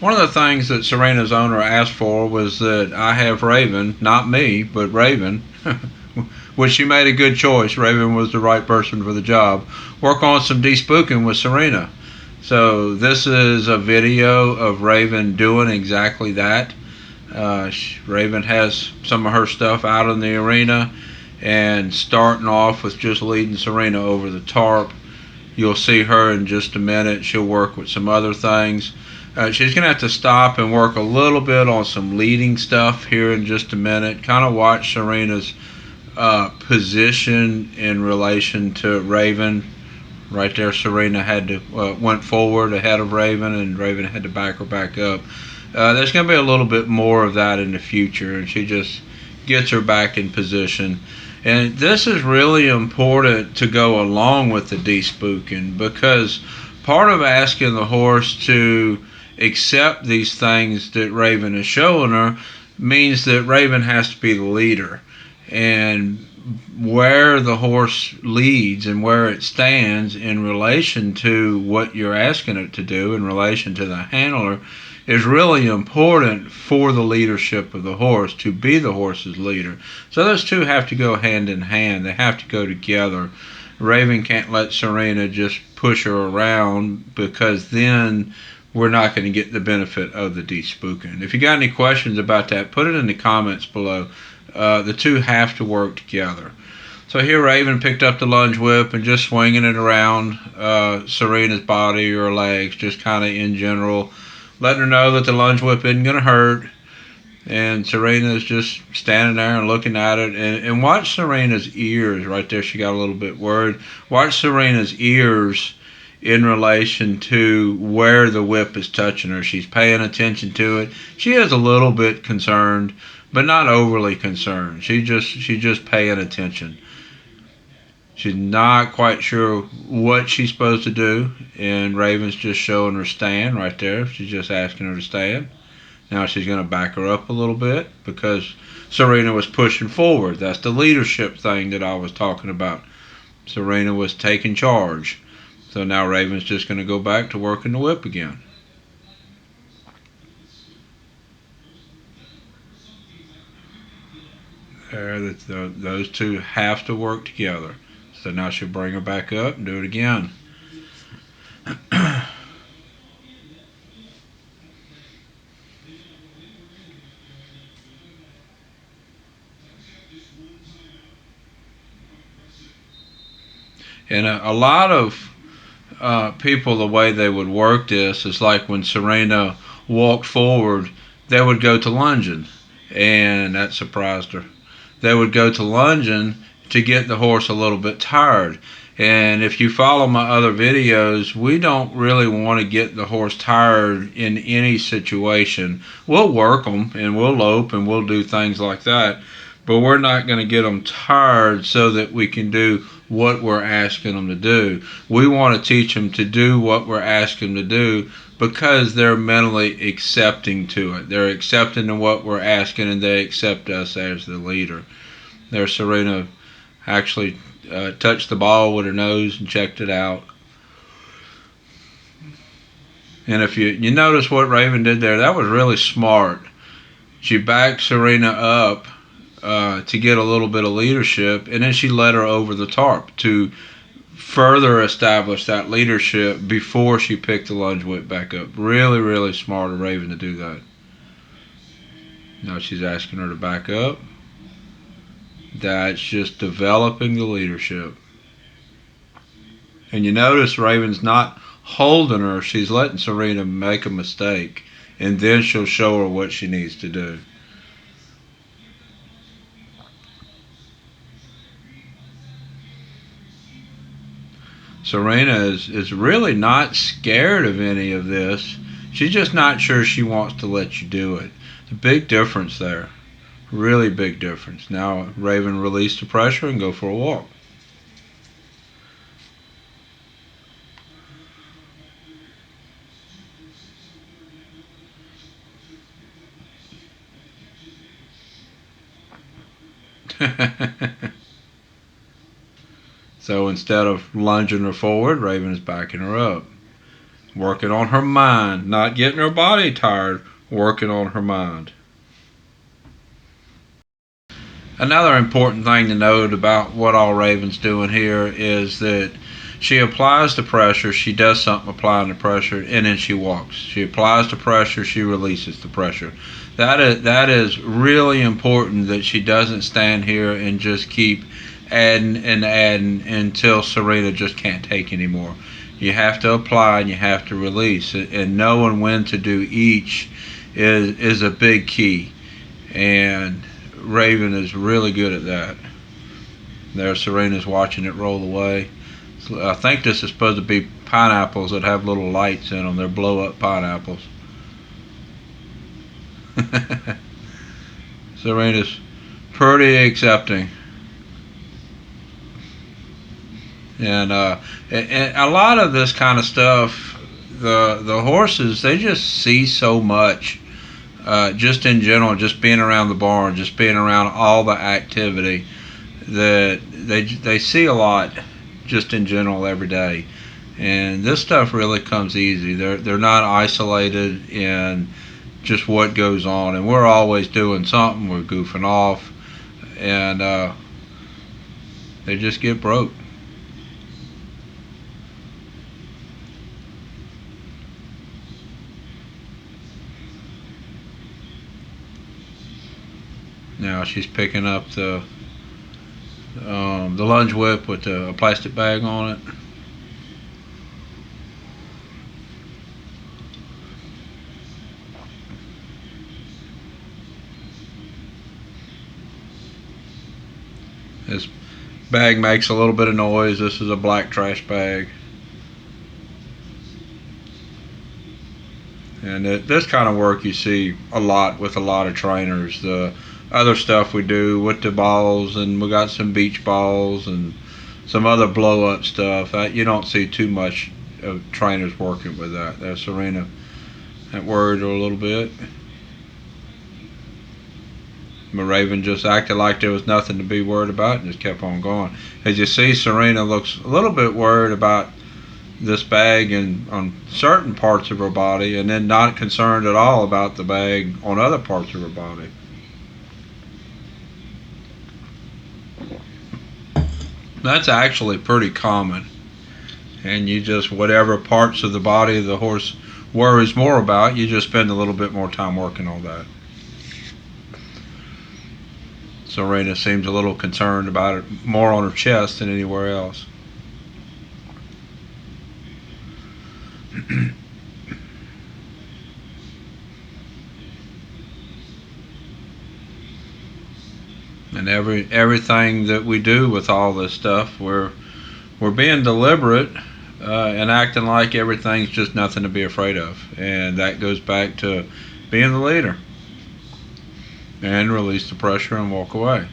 One of the things that Serena's owner asked for was that I have Raven, not me, but Raven, which she made a good choice. Raven was the right person for the job. Work on some despooking with Serena. So this is a video of Raven doing exactly that. Raven has some of her stuff out in the arena and starting off with just leading Serena over the tarp. You'll see her in just a minute. She'll work with some other things. She's going to have to stop and work a little bit on some leading stuff here in just a minute. Kind of watch Serena's position in relation to Raven. Right there, Serena had to went forward ahead of Raven, and Raven had to back her back up. There's going to be a little bit more of that in the future, and she just gets her back in position. And this is really important to go along with the despooking, because part of asking the horse to accept these things that Raven is showing her means that Raven has to be the leader. And where the horse leads and where it stands in relation to what you're asking it to do in relation to the handler is really important for the leadership of the horse, to be the horse's leader. So those two have to go hand in hand. They have to go together. Raven can't let Serena just push her around, because then we're not going to get the benefit of the despooking. If you got any questions about that, put it in the comments below. The two have to work together. So here Raven picked up the lunge whip and just swinging it around Serena's body or legs, just kind of in general, letting her know that the lunge whip isn't going to hurt. And Serena's just standing there and looking at it. And watch Serena's ears right there. She got a little bit worried. Watch Serena's ears in relation to where the whip is touching her. She's paying attention to it. She is a little bit concerned, but not overly concerned. She's just paying attention. She's not quite sure what she's supposed to do, and Raven's just showing her stand right there. She's just asking her to stand. Now she's going to back her up a little bit because Serena was pushing forward. That's the leadership thing that I was talking about. Serena was taking charge. So now Raven's just going to go back to working the whip again. There, those two have to work together. So now she'll bring her back up and do it again. And a lot of people, the way they would work this is like when Serena walked forward, they would go to lunging, and that surprised her. They would go to lunging to get the horse a little bit tired. And if you follow my other videos, we don't really want to get the horse tired in any situation. We'll work them and we'll lope and we'll do things like that, but we're not going to get them tired so that we can do what we're asking them to do. We want to teach them to do what we're asking them to do because they're mentally accepting to it. They're accepting to what we're asking, and they accept us as the leader. There, Serena actually touched the ball with her nose and checked it out. And if you notice what Raven did there, that was really smart. She backed Serena up to get a little bit of leadership, and then she led her over the tarp to further establish that leadership before she picked the lunge whip back up. Really, really smart of Raven to do that. Now she's asking her to back up. That's just developing the leadership. And you notice Raven's not holding her. She's letting Serena make a mistake, and then she'll show her what she needs to do. Serena is really not scared of any of this. She's just not sure she wants to let you do it. It's a big difference there. Really big difference. Now Raven release the pressure and go for a walk. So instead of lunging her forward, Raven is backing her up. Working on her mind, not getting her body tired, working on her mind. Another important thing to note about what all Raven's doing here is that she applies the pressure, she does something applying the pressure, and then she walks. She applies the pressure, she releases the pressure. That is really important, that she doesn't stand here and just keep adding and adding until Serena just can't take anymore. You have to apply and you have to release it, and knowing when to do each is a big key. And Raven is really good at that. There, Serena's watching it roll away. I think this is supposed to be pineapples that have little lights in them. They're blow-up pineapples. Serena's pretty accepting. And a lot of this kind of stuff, the horses, they just see so much. Just in general, just being around the barn, just being around all the activity, that they see a lot just in general every day. And this stuff really comes easy. They're not isolated in just what goes on, and we're always doing something. We're goofing off, and they just get broke. Now she's picking up the lunge whip with a plastic bag on it. This bag makes a little bit of noise. This is a black trash bag. And this kind of work you see a lot with a lot of trainers. The other stuff we do with the balls, and we got some beach balls and some other blow up stuff. You don't see too much of trainers working with that. There's Serena that worried her a little bit. But Raven just acted like there was nothing to be worried about and just kept on going. As you see, Serena looks a little bit worried about this bag and on certain parts of her body, and then not concerned at all about the bag on other parts of her body. That's actually pretty common. And you just, whatever parts of the body the horse worries more about, you just spend a little bit more time working on that. Serena seems a little concerned about it more on her chest than anywhere else. And everything that we do with all this stuff, we're being deliberate and acting like everything's just nothing to be afraid of, and that goes back to being the leader and release the pressure and walk away.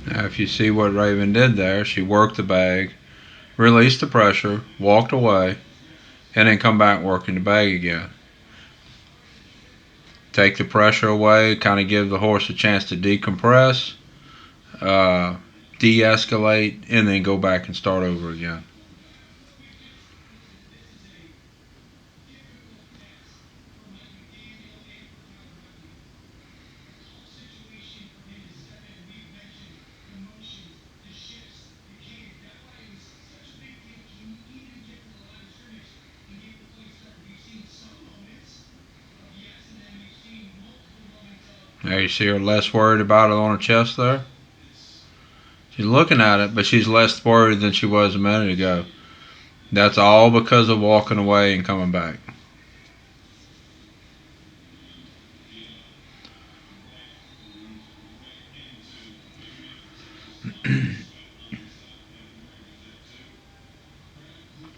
Now, if you see what Raven did there, she worked the bag, released the pressure, walked away, and then come back working the bag again. Take the pressure away, kind of give the horse a chance to decompress, uh, de-escalate, and then go back and start over again. Now you see her less worried about it on her chest there. She's looking at it, but she's less worried than she was a minute ago. That's all because of walking away and coming back.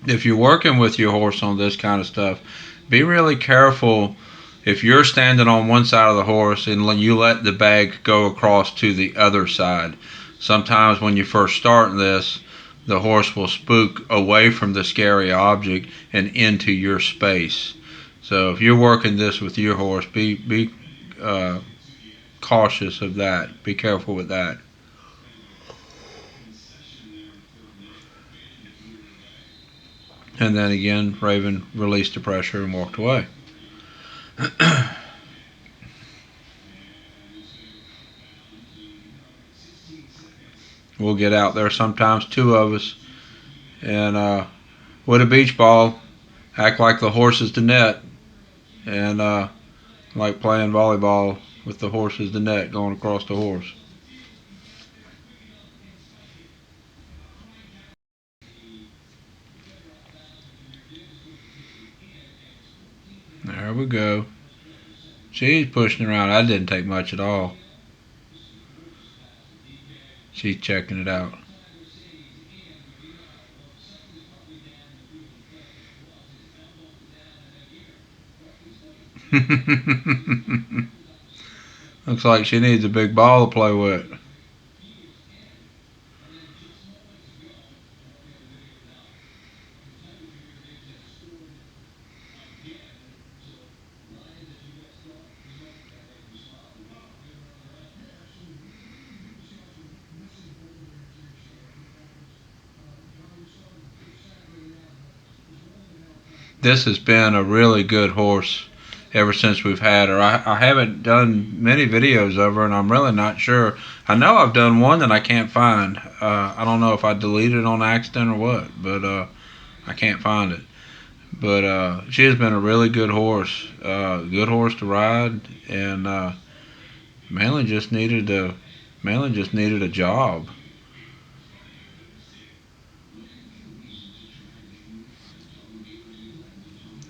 if you're working with your horse on this kind of stuff, be really careful if you're standing on one side of the horse and you let the bag go across to the other side. Sometimes when you first start this, the horse will spook away from the scary object and into your space. So if you're working this with your horse, be cautious of that. Be careful with that. And then again, Raven released the pressure and walked away. We'll get out there sometimes, two of us, and with a beach ball, act like the horse is the net, and like playing volleyball with the horse as the net going across the horse. There we go. She's pushing around. That didn't take much at all. She's checking it out. Looks like she needs a big ball to play with. This has been a really good horse ever since we've had her. I haven't done many videos of her, and I'm really not sure. I know I've done one that I can't find. I don't know if I deleted it on accident or what, but I can't find it. But she has been a really good horse to ride, and mainly just needed a job.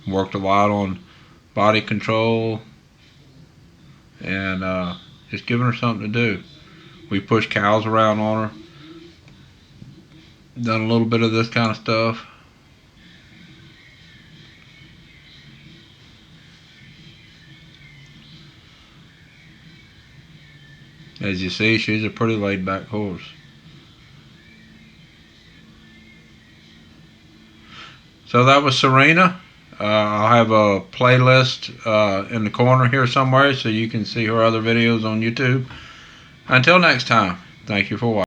Worked a lot on body control and just giving her something to do. We pushed cows around on her, done a little bit of this kind of stuff. As you see, she's a pretty laid back horse. So that was Serena. I'll have a playlist in the corner here somewhere so you can see her other videos on YouTube. Until next time, thank you for watching.